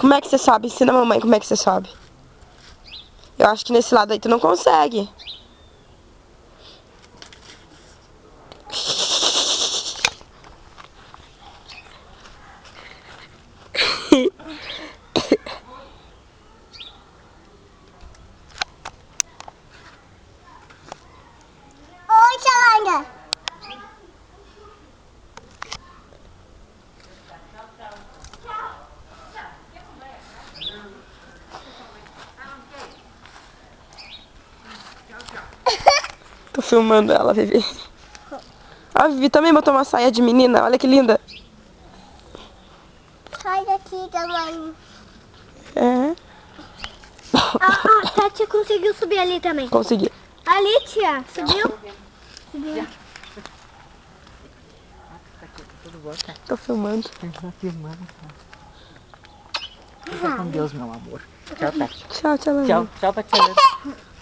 Como é que você sobe? Ensina a mamãe como é que você sobe. Eu acho que nesse lado aí tu não consegue. Oi, Xalanga. Tô filmando ela, Vivi. A Vivi também botou uma saia de menina, olha que linda. Sai daqui, tamanho. É, A Tati conseguiu subir ali também. consegui. Ali, tia. Subiu? Subiu. Tudo bom, tá? Tô filmando. Tá filmando. Fica com Deus, meu amor. Tchau, Tati. Tchau, tchau, Tchau, tchau, Tatiana.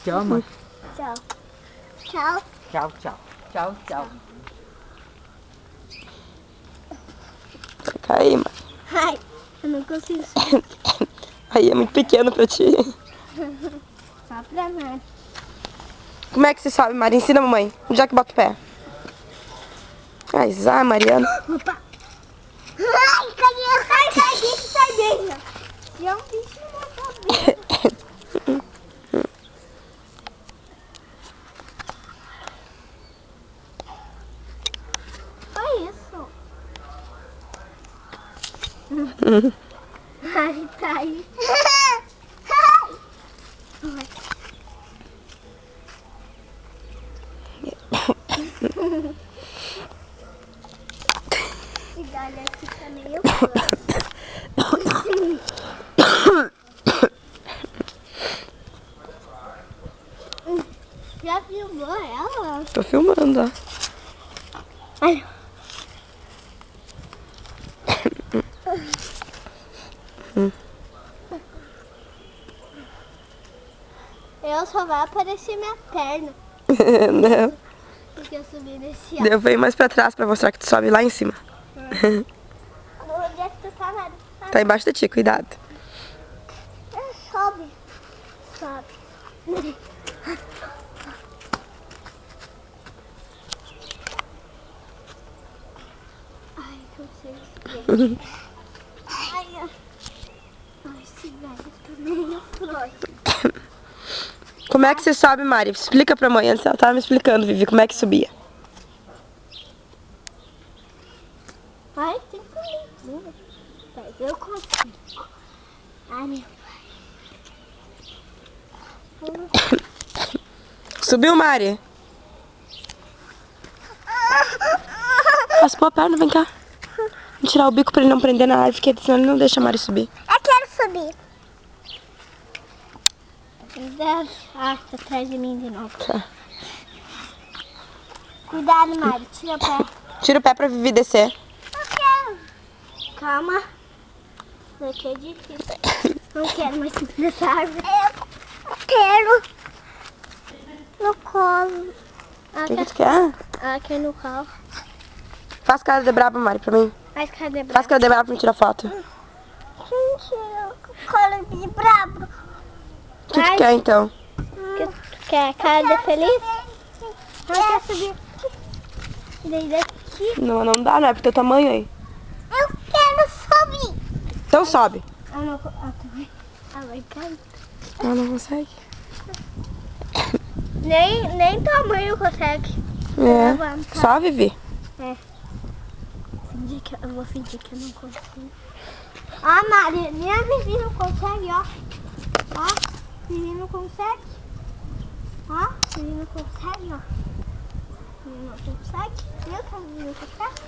Tchau, amor. Tchau. Tchau. Tchau, tchau. Tchau, tchau. Vai cair, mano. Ai, eu não consigo subir. Aí é muito pequeno pra ti. Só pra nada. Como é que você sobe, Mari? Ensina a mamãe. Onde é que bota o pé? Ai, Zá, Mariana. Opa. Ai, cadê? Sai dentro. É um bicho na cabeça. Olha isso. Ai, tá aí. Esse galho aqui tá meio Já filmou ela? Tô filmando, ó. Ai. Eu só vai aparecer minha perna. Não. Porque eu subi nesse Eu venho mais pra trás pra mostrar que tu sobe lá em cima. Onde é que tu tá, nada? Tá embaixo de ti, cuidado. Sobe. Sobe. Ai, consigo subir. Ai, esse velho tá meio frouxo. Como é que você sobe, Mari? Explica pra mãe. Antes ela tava me explicando, Vivi, como é que subia. Ai, tem comigo. Mas eu consigo. Ai, meu pai. Subiu, Mari? Raspou a perna, vem cá. Vou tirar o bico pra ele não prender na árvore, porque senão ele não deixa a Mari subir. Eu quero subir. Ah, tá atrás de mim de novo. Tá. Cuidado, Mari. Tira o pé. Tira o pé pra Vivi descer. Não quero. Calma. Isso aqui é difícil. Não quero mais subir nessa árvore. Eu quero. No colo. O que tu quer? Aqui no colo. Faz cara de braba, Mari, pra mim. Faz cadê Faz cara de braba pra me tirar foto. Gente, colo de brabo. O que tu quer, então? Quer cara de feliz? Não quer subir. E daí daqui. Não, não dá, não é pro teu tamanho aí. Eu quero subir. Então sobe. Ah, não. Ah, vai cair. Ela não consegue. Nem tamanho consegue. É. Levantar. Só, Vivi. Eu vou fingir que eu não consigo. Ah, Mari, nem a Vivi não consegue, ó. Ó, Vivi não consegue. Ó, Vivi não consegue, ó. Vivi não consegue. Viu que a Vivi não consegue?